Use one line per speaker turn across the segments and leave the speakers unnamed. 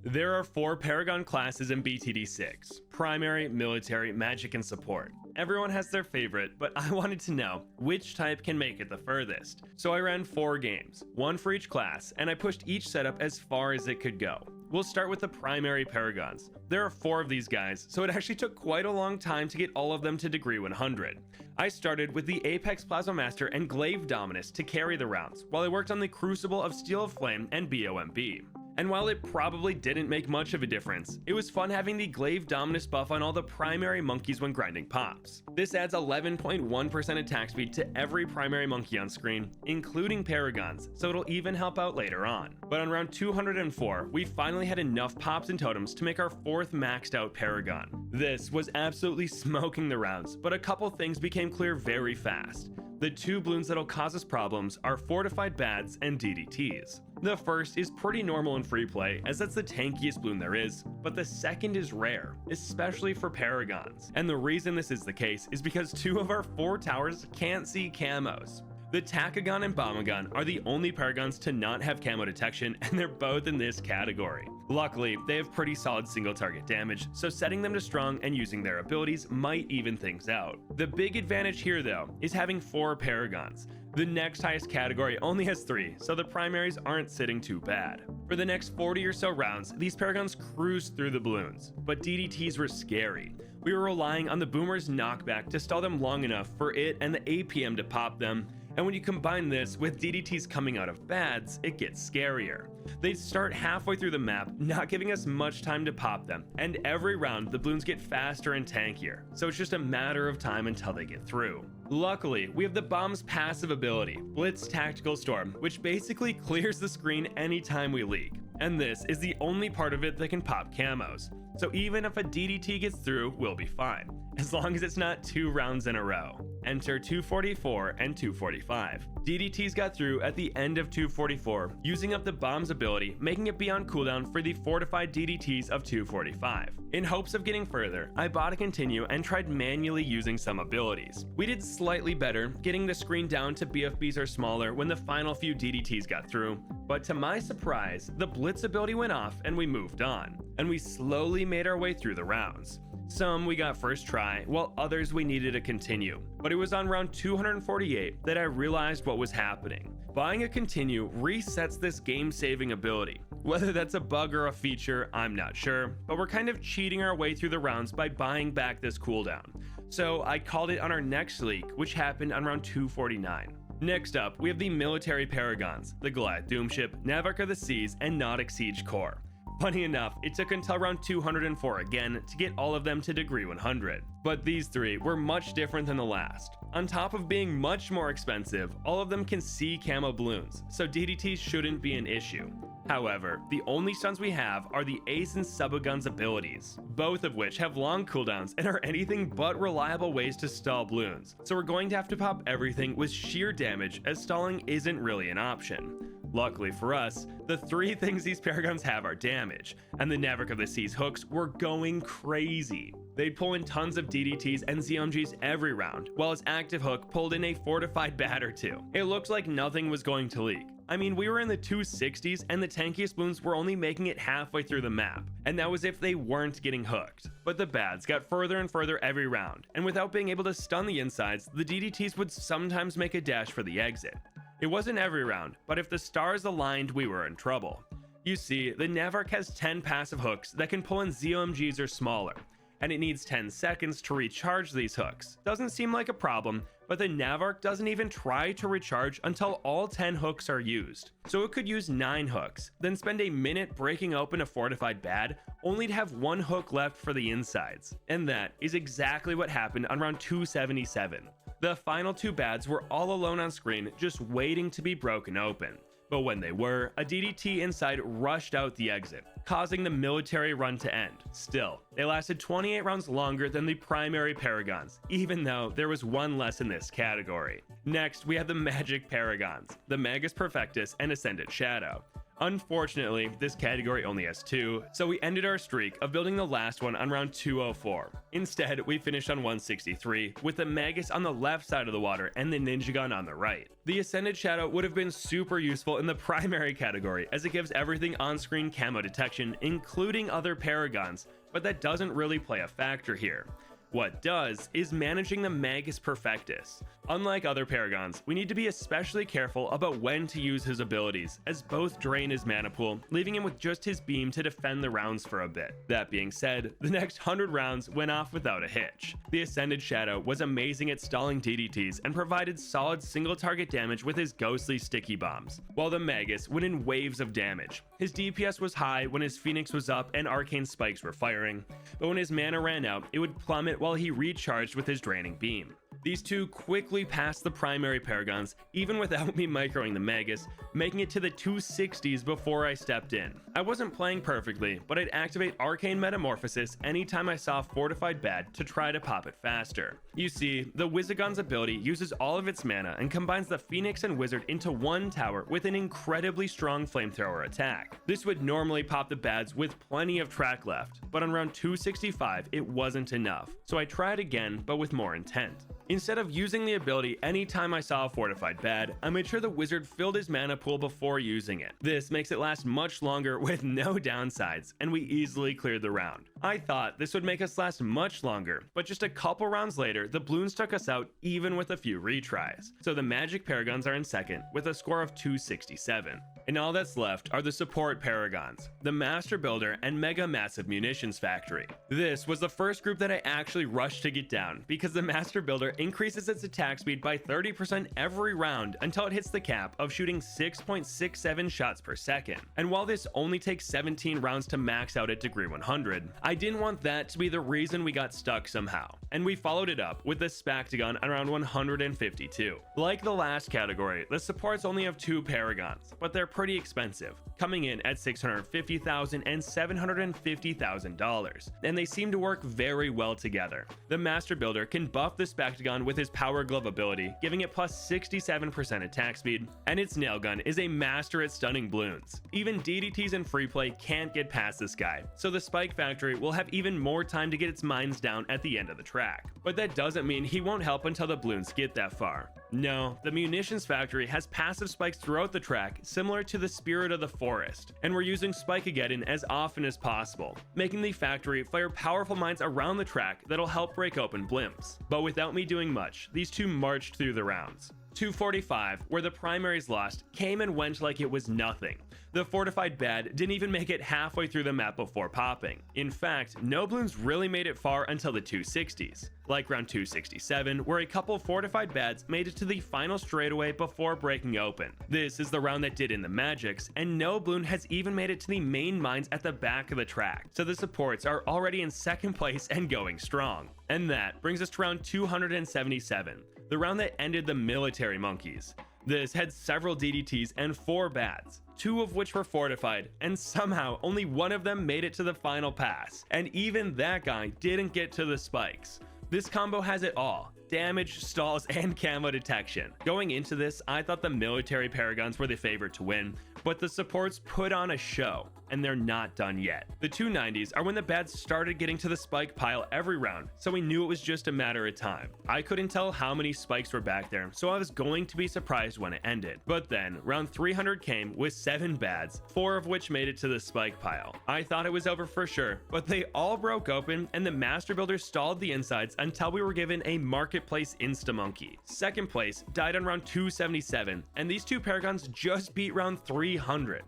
There are 4 Paragon classes in BTD6: primary, military, magic, and support. Everyone has their favorite, but I wanted to know which type can make it the furthest. So I ran 4 games, 1 for each class, and I pushed each setup as far as it could go. We'll start with the primary Paragons. There are 4 of these guys, so it actually took quite a long time to get all of them to degree 100. I started with the Apex Plasma Master and Glaive Dominus to carry the rounds, while I worked on the Crucible of Steel of Flame and BOMB. And while it probably didn't make much of a difference, it was fun having the Glaive Dominus buff on all the primary monkeys when grinding pops. This adds 11.1% attack speed to every primary monkey on screen, including Paragons, so it'll even help out later on. But on round 204, we finally had enough pops and totems to make our 4th maxed out Paragon. This was absolutely smoking the rounds, but a couple things became clear very fast. The 2 bloons that'll cause us problems are Fortified Bads and DDTs. The first is pretty normal in free play, as that's the tankiest bloon there is, but the second is rare, especially for Paragons. And the reason this is the case is because 2 of our 4 towers can't see camos. The Tachygon and Hbomb are the only Paragons to not have camo detection, and they're both in this category. Luckily, they have pretty solid single target damage, so setting them to strong and using their abilities might even things out. The big advantage here though is having 4 Paragons. The next highest category only has 3, so the primaries aren't sitting too bad. For the next 40 or so rounds, these Paragons cruised through the bloons, but DDTs were scary. We were relying on the Boomer's knockback to stall them long enough for it and the APM to pop them, and when you combine this with DDTs coming out of bads, it gets scarier. They'd start halfway through the map, not giving us much time to pop them, and every round the bloons get faster and tankier, so it's just a matter of time until they get through. Luckily, we have the bomb's passive ability, Blitz Tactical Storm, which basically clears the screen anytime we leak, and this is the only part of it that can pop camos. So even if a DDT gets through, we'll be fine, as long as it's not 2 rounds in a row. Enter 244 and 245. DDTs got through at the end of 244, using up the bomb's ability, making it be on cooldown for the fortified DDTs of 245. In hopes of getting further, I bought a continue and tried manually using some abilities. We did slightly better, getting the screen down to BFBs or smaller when the final few DDTs got through, but to my surprise, the Blitz ability went off and we moved on, and we slowly made our way through the rounds. Some we got first try, while others we needed to continue. But it was on round 248 that I realized what was happening. Buying a continue resets this game-saving ability. Whether that's a bug or a feature, I'm not sure, but we're kind of cheating our way through the rounds by buying back this cooldown. So I called it on our next leak, which happened on round 249. Next up, we have the military Paragons, the Goliath Doomship, Navarch of the Seas, and Nautic Siege Core. Funny enough, it took until round 204 again to get all of them to degree 100. But these 3 were much different than the last. On top of being much more expensive, all of them can see camo bloons, so DDTs shouldn't be an issue. However, the only stuns we have are the Ace and Subagun's abilities, both of which have long cooldowns and are anything but reliable ways to stall bloons, so we're going to have to pop everything with sheer damage, as stalling isn't really an option. Luckily for us, the 3 things these Paragons have are damage, and the Navarch of the Seas hooks were going crazy. They'd pull in tons of DDTs and ZMGs every round, while his active hook pulled in a fortified bat or 2. It looked like nothing was going to leak. I mean, we were in the 260s and the tankiest bloons were only making it halfway through the map, and that was if they weren't getting hooked. But the bads got further and further every round, and without being able to stun the insides, the DDTs would sometimes make a dash for the exit. It wasn't every round, but if the stars aligned, we were in trouble. You see, the Navarch has 10 passive hooks that can pull in ZOMGs or smaller, and it needs 10 seconds to recharge these hooks. Doesn't seem like a problem, but the Navarch doesn't even try to recharge until all 10 hooks are used. So it could use 9 hooks, then spend a minute breaking open a fortified bad, only to have 1 hook left for the insides. And that is exactly what happened on round 277. The final 2 bads were all alone on screen, just waiting to be broken open. But when they were, a DDT inside rushed out the exit, causing the military run to end. Still, they lasted 28 rounds longer than the primary Paragons, even though there was 1 less in this category. Next, we have the magic Paragons, the Magus Perfectus and Ascendant Shadow. Unfortunately, this category only has 2, so we ended our streak of building the last one on round 204. Instead, we finished on 163, with the Magus on the left side of the water and the Ninja Gun on the right. The Ascended Shadow would have been super useful in the primary category, as it gives everything on-screen camo detection, including other Paragons, but that doesn't really play a factor here. What does is managing the Magus Perfectus. Unlike other Paragons, we need to be especially careful about when to use his abilities, as both drain his mana pool, leaving him with just his beam to defend the rounds for a bit. That being said, the next 100 rounds went off without a hitch. The Ascended Shadow was amazing at stalling DDTs and provided solid single target damage with his ghostly sticky bombs, while the Magus went in waves of damage. His DPS was high when his Phoenix was up and arcane spikes were firing, but when his mana ran out, it would plummet while he recharged with his draining beam. These two quickly passed the primary Paragons, even without me microing the Magus, making it to the 260s before I stepped in. I wasn't playing perfectly, but I'd activate Arcane Metamorphosis anytime I saw Fortified Bad to try to pop it faster. You see, the Wizzagon's ability uses all of its mana and combines the Phoenix and Wizard into one tower with an incredibly strong flamethrower attack. This would normally pop the bads with plenty of track left, but on round 265 it wasn't enough, so I tried again but with more intent. Instead of using the ability anytime I saw a Fortified Bad, I made sure the Wizard filled his mana pool before using it. This makes it last much longer with no downsides, and we easily cleared the round. I thought this would make us last much longer, but just a couple rounds later, the Bloons took us out even with a few retries. So the Magic Paragons are in second with a score of 267. And all that's left are the support Paragons, the Master Builder and Mega Massive Munitions Factory. This was the first group that I actually rushed to get down, because the Master Builder increases its attack speed by 30% every round until it hits the cap of shooting 6.67 shots per second. And while this only takes 17 rounds to max out at degree 100, I didn't want that to be the reason we got stuck somehow, and we followed it up with the Spactagon around 152. Like the last category, the supports only have 2 Paragons, but they're pretty expensive, coming in at $650,000 and $750,000, and they seem to work very well together. The Master Builder can buff the Spactagon with his Power Glove ability, giving it plus 67% attack speed, and its Nail Gun is a master at stunning Bloons. Even DDTs in free play can't get past this guy, so the Spike Factory will have even more time to get its mines down at the end of the track. But that doesn't mean he won't help until the Bloons get that far. No, the Munitions Factory has passive spikes throughout the track, similar to the Spirit of the Forest, and we're using Spike-Ageddon as often as possible, making the factory fire powerful mines around the track that'll help break open blimps. But without me doing much, these two marched through the rounds. 245, where the primaries lost, came and went like it was nothing. The Fortified Bad didn't even make it halfway through the map before popping. In fact, no Bloons really made it far until the 260s, like round 267, where a couple Fortified Bads made it to the final straightaway before breaking open. This is the round that did in the magics, and no Bloon has even made it to the main mines at the back of the track, so the supports are already in second place and going strong. And that brings us to round 277, the round that ended the military monkeys. This had several DDTs and 4 Bads, 2 of which were fortified, and somehow only one of them made it to the final pass, and even that guy didn't get to the spikes. This combo has it all: damage, stalls, and camo detection. Going into this, I thought the military Paragons were the favorite to win, but the supports put on a show, and they're not done yet. The 290s are when the Bads started getting to the spike pile every round, so we knew it was just a matter of time. I couldn't tell how many spikes were back there, so I was going to be surprised when it ended. But then, round 300 came with 7 Bads, 4 of which made it to the spike pile. I thought it was over for sure, but they all broke open, and the Master Builder stalled the insides until we were given a Marketplace Insta-Monkey. Second place died on round 277, and these two Paragons just beat round 300.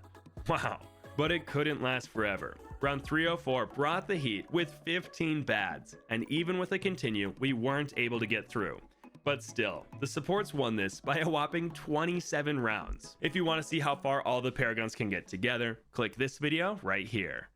Wow. But it couldn't last forever. Round 304 brought the heat with 15 Bads, and even with a continue, we weren't able to get through. But still, the supports won this by a whopping 27 rounds. If you want to see how far all the Paragons can get together, click this video right here.